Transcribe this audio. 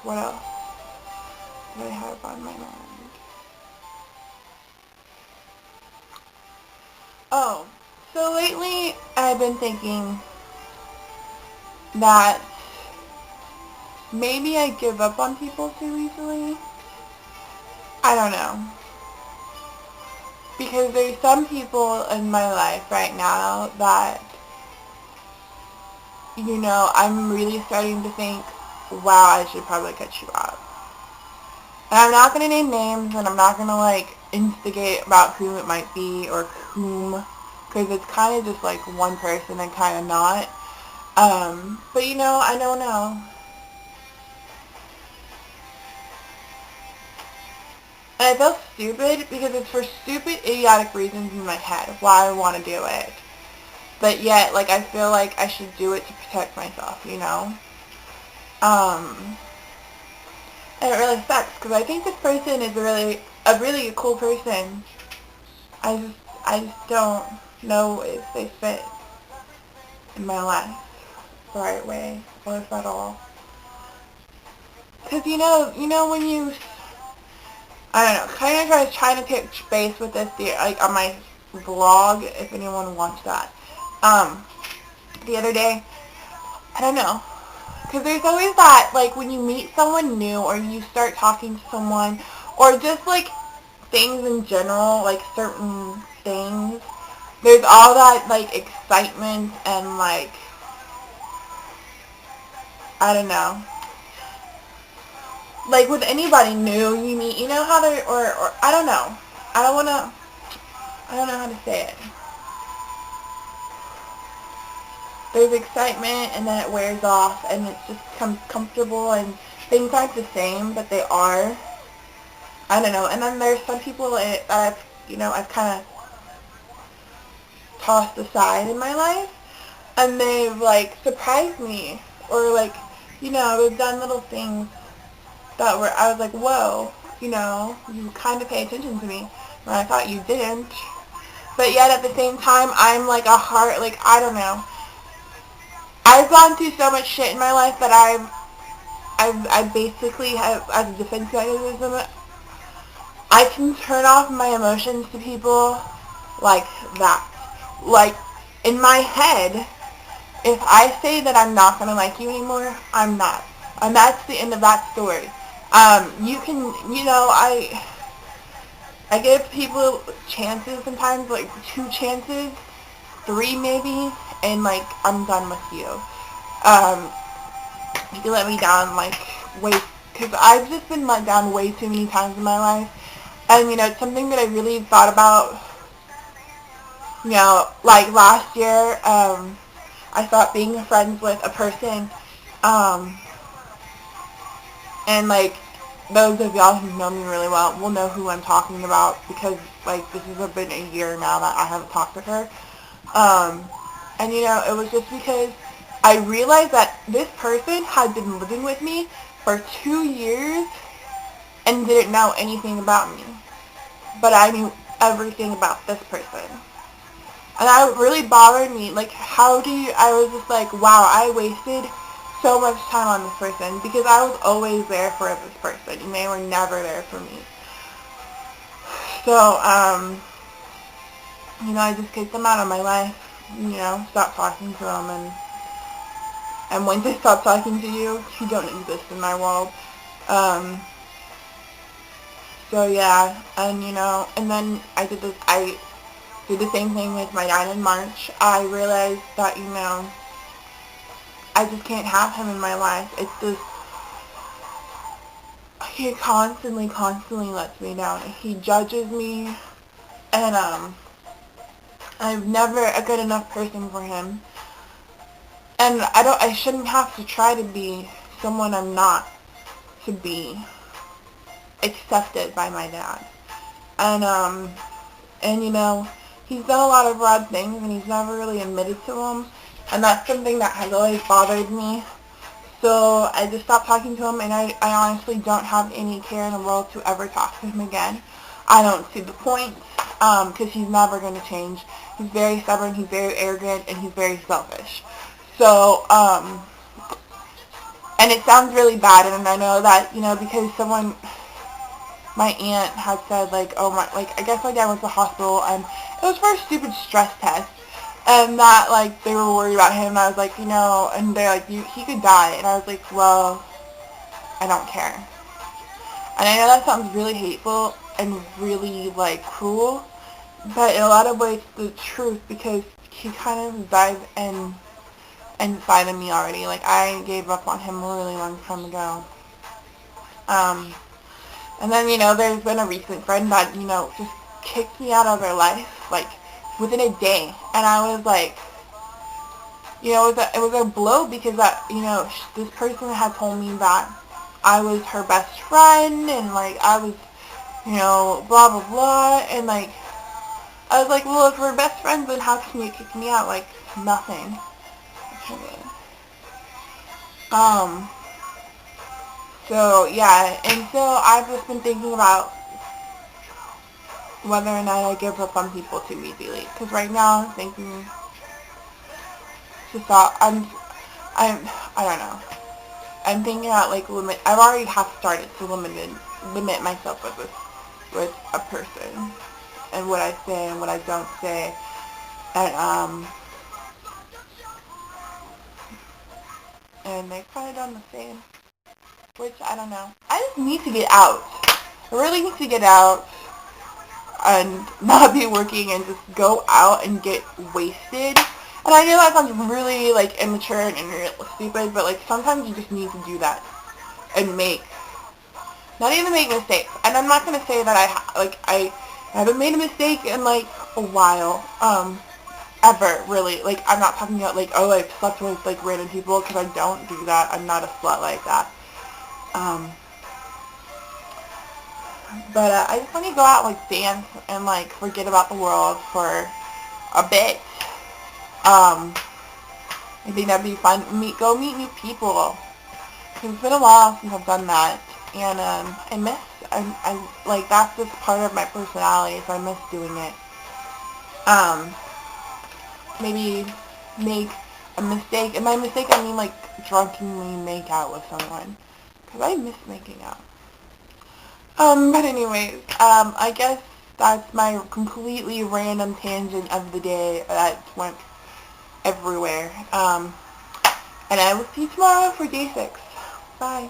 What else did I have on my mind? Oh, so lately I've been thinking that maybe I give up on people too easily. I don't know. Because there's some people in my life right now that, I'm really starting to think, wow, I should probably cut you off. And I'm not going to name names, and I'm not going to, instigate about who it might be or whom, because it's kind of just, one person and kind of not. But, I don't know. And I feel stupid because it's for stupid, idiotic reasons in my head why I want to do it. But yet, I feel like I should do it to protect myself. Um, and it really sucks because I think this person is a really cool person. I just don't know if they fit in my life the right way or if at all. Because when you, I don't know, kind of trying to touch base with this, on my vlog, if anyone wants that. The other day, I don't know, because there's always that, when you meet someone new or you start talking to someone, or just, things in general, certain things, there's all that, excitement and, I don't know. With anybody new you meet, how they, or I don't know. I don't know how to say it. There's excitement, and then it wears off, and it just becomes comfortable, and things aren't the same, but they are. I don't know. And then there's some people that I've kind of tossed aside in my life, and they've, surprised me, or, they've done little things that were, I was like, whoa, you kind of pay attention to me, when I thought you didn't. But yet at the same time, I'm, a heart, I don't know. I've gone through so much shit in my life that I basically have, as a defense mechanism, I can turn off my emotions to people like that. In my head, if I say that I'm not going to like you anymore, I'm not. And that's the end of that story. You can, I give people chances sometimes, 2 chances, 3 maybe, and, I'm done with you. Um, you let me down, way, because I've just been let down way too many times in my life. And, it's something that I really thought about, last year, I thought being friends with a person, and, those of y'all who know me really well will know who I'm talking about, because, this has been a year now that I haven't talked to her. And, it was just because I realized that this person had been living with me for 2 years and didn't know anything about me. But I knew everything about this person. And that really bothered me. I was just like, wow, I wasted so much time on this person because I was always there for this person and they were never there for me. So, I just kicked them out of my life, stopped talking to them, and once I stop talking to you, you don't exist in my world. So yeah, and and then I did the same thing with my dad in March. I realized that, I just can't have him in my life. It's just, he constantly lets me down. He judges me, and, I'm never a good enough person for him. And I shouldn't have to try to be someone I'm not to be accepted by my dad. And, he's done a lot of bad things, and he's never really admitted to them. And that's something that has always bothered me. So I just stopped talking to him, and I honestly don't have any care in the world to ever talk to him again. I don't see the point, because he's never going to change. He's very stubborn, he's very arrogant, and he's very selfish. So, And it sounds really bad, and I know that, because my aunt had said, like, oh my, like, I guess my dad went to the hospital, and it was for a stupid stress test, and that, like, they were worried about him, and I was like, and they're like, he could die, and I was like, well, I don't care. And I know that sounds really hateful and really, like, cruel, but in a lot of ways, it's the truth, because he kind of died inside of me already. Like, I gave up on him a really long time ago. And then, there's been a recent friend that, just kicked me out of their life, like, within a day. And I was like, it was a blow, because that, this person had told me that I was her best friend, and, like, I was, blah, blah, blah. And, like, I was like, well, if we're best friends, then how can you kick me out? Like, nothing. So, yeah, and so I've just been thinking about whether or not I give up on people too easily. Because right now I'm thinking, I don't know. I'm thinking about, like, I've already have started to limit myself with a person. And what I say and what I don't say. And they've kind of done the same. Which, I don't know. I just need to get out. I really need to get out and not be working and just go out and get wasted. And I know that sounds really, like, immature and stupid, but, like, sometimes you just need to do that and not even make mistakes. And I'm not going to say that I haven't made a mistake in, like, a while, ever, really. Like, I'm not talking about, like, oh, I've slept with, like, random people, because I don't do that. I'm not a slut like that. But I just want to go out, like, dance and, like, forget about the world for a bit. I think that'd be fun. Go meet new people. It's been a while since I've done that, and like, that's just part of my personality, so I miss doing it. Maybe make a mistake, and by mistake I mean, like, drunkenly make out with someone, because I miss making out. But anyways, I guess that's my completely random tangent of the day that went everywhere. And I will see you tomorrow for day 6. Bye.